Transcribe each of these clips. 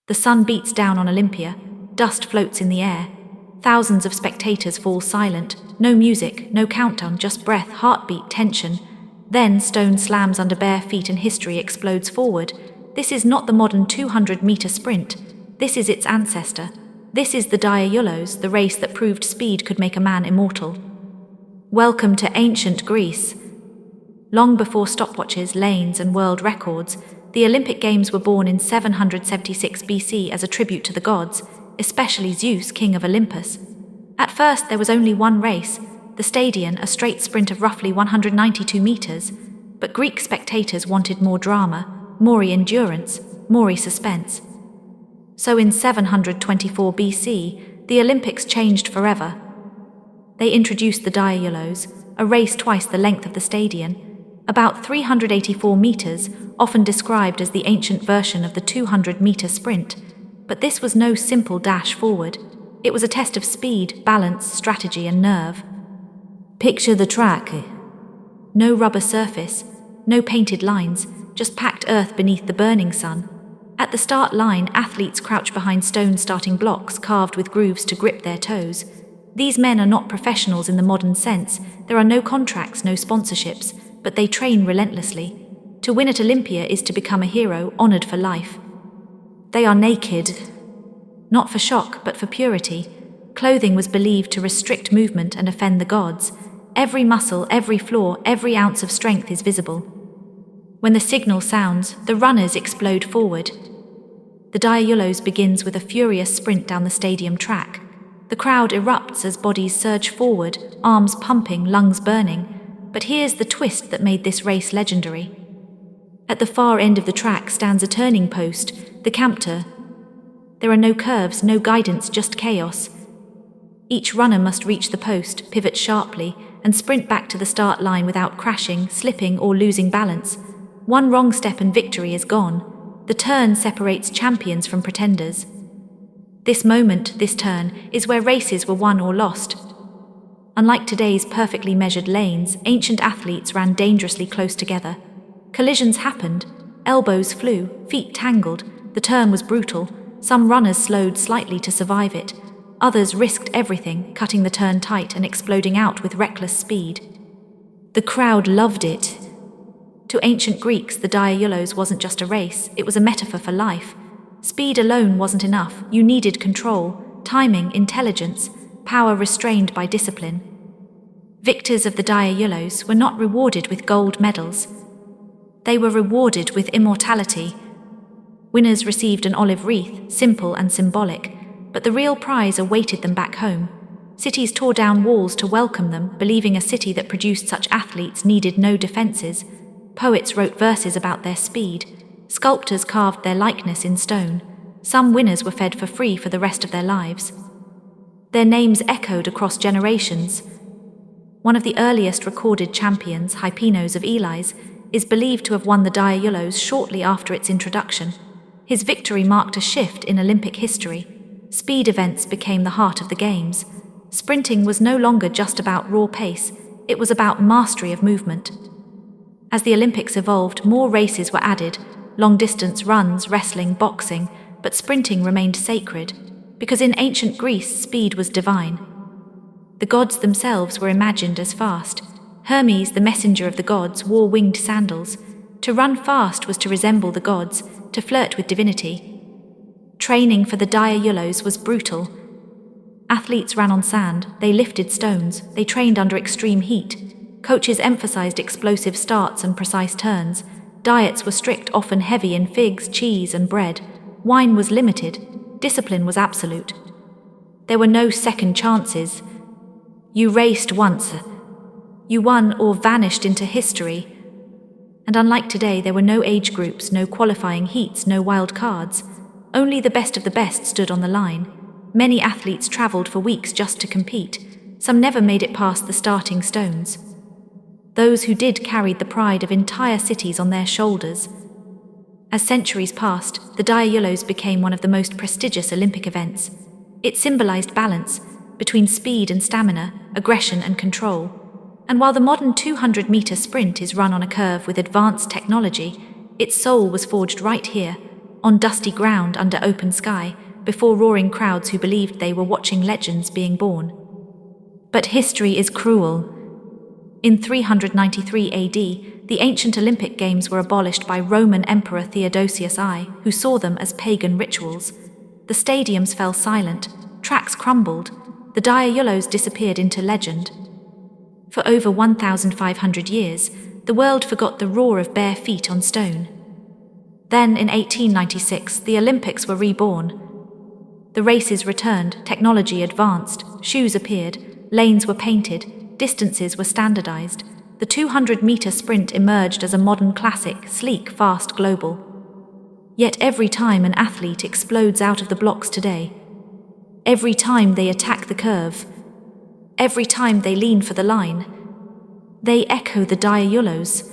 The sun beats down on Olympia, dust floats in the air. Thousands of spectators fall silent, no music, no countdown, just breath, heartbeat, tension. Then stone slams under bare feet and history explodes forward. This is not the modern 200-meter sprint. This is its ancestor. This is the Diaiolos, the race that proved speed could make a man immortal. Welcome to ancient Greece. Long before stopwatches, lanes, and world records, the Olympic Games were born in 776 BC as a tribute to the gods, especially Zeus, king of Olympus. At first, there was only one race, the stadion, a straight sprint of roughly 192 meters, but Greek spectators wanted more drama, more endurance, more suspense. So in 724 BC, the Olympics changed forever. They introduced the Diaiolos, a race twice the length of the stadion, about 384 meters, often described as the ancient version of the 200-meter sprint. But this was no simple dash forward. It was a test of speed, balance, strategy, and nerve. Picture the track. No rubber surface, no painted lines, just packed earth beneath the burning sun. At the start line, athletes crouch behind stone starting blocks carved with grooves to grip their toes. These men are not professionals in the modern sense. There are no contracts, no sponsorships, but they train relentlessly. To win at Olympia is to become a hero, honored for life. They are naked, not for shock, but for purity. Clothing was believed to restrict movement and offend the gods. Every muscle, every flaw, every ounce of strength is visible. When the signal sounds, the runners explode forward. The Diaiolos begins with a furious sprint down the stadium track. The crowd erupts as bodies surge forward, arms pumping, lungs burning. But here's the twist that made this race legendary. At the far end of the track stands a turning post, the campter. There are no curves, no guidance, just chaos. Each runner must reach the post, pivot sharply, and sprint back to the start line without crashing, slipping, or losing balance. One wrong step and victory is gone. The turn separates champions from pretenders. This moment, this turn, is where races were won or lost. Unlike today's perfectly measured lanes, ancient athletes ran dangerously close together. Collisions happened, elbows flew, feet tangled, the turn was brutal. Some runners slowed slightly to survive it. Others risked everything, cutting the turn tight and exploding out with reckless speed. The crowd loved it. To ancient Greeks, the Diaiolos wasn't just a race, it was a metaphor for life. Speed alone wasn't enough, you needed control, timing, intelligence, power restrained by discipline. Victors of the Diaiolos were not rewarded with gold medals. They were rewarded with immortality. Winners received an olive wreath, simple and symbolic, but the real prize awaited them back home. Cities tore down walls to welcome them, believing a city that produced such athletes needed no defenses. Poets wrote verses about their speed. Sculptors carved their likeness in stone. Some winners were fed for free for the rest of their lives. Their names echoed across generations. One of the earliest recorded champions, Hypenos of Elis, is believed to have won the Diaiolos shortly after its introduction. His victory marked a shift in Olympic history. Speed events became the heart of the Games. Sprinting was no longer just about raw pace, it was about mastery of movement. As the Olympics evolved, more races were added, long-distance runs, wrestling, boxing, but sprinting remained sacred, because in ancient Greece, speed was divine. The gods themselves were imagined as fast. Hermes, the messenger of the gods, wore winged sandals. To run fast was to resemble the gods, to flirt with divinity. Training for the Diaiolos was brutal. Athletes ran on sand, they lifted stones, they trained under extreme heat. Coaches emphasized explosive starts and precise turns. Diets were strict, often heavy in figs, cheese, and bread. Wine was limited. Discipline was absolute. There were no second chances. You raced once. You won or vanished into history. And unlike today, there were no age groups, no qualifying heats, no wild cards. Only the best of the best stood on the line. Many athletes traveled for weeks just to compete. Some never made it past the starting stones. Those who did carried the pride of entire cities on their shoulders. As centuries passed, the Diaiolos became one of the most prestigious Olympic events. It symbolized balance between speed and stamina, aggression and control. And while the modern 200-meter sprint is run on a curve with advanced technology, its soul was forged right here, on dusty ground under open sky, before roaring crowds who believed they were watching legends being born. But history is cruel. In 393 AD, the ancient Olympic Games were abolished by Roman Emperor Theodosius I, who saw them as pagan rituals. The stadiums fell silent, tracks crumbled, the diayolos disappeared into legend. For over 1,500 years, the world forgot the roar of bare feet on stone. Then, in 1896, the Olympics were reborn. The races returned, technology advanced, shoes appeared, lanes were painted, distances were standardized. The 200-meter sprint emerged as a modern classic, sleek, fast, global. Yet every time an athlete explodes out of the blocks today, every time they attack the curve, every time they lean for the line, they echo the diayolos.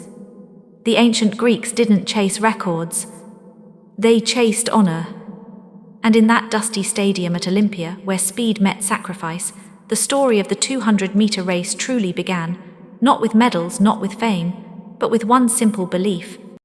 The ancient Greeks didn't chase records. They chased honor. And in that dusty stadium at Olympia, where speed met sacrifice, the story of the 200-meter race truly began, not with medals, not with fame, but with one simple belief: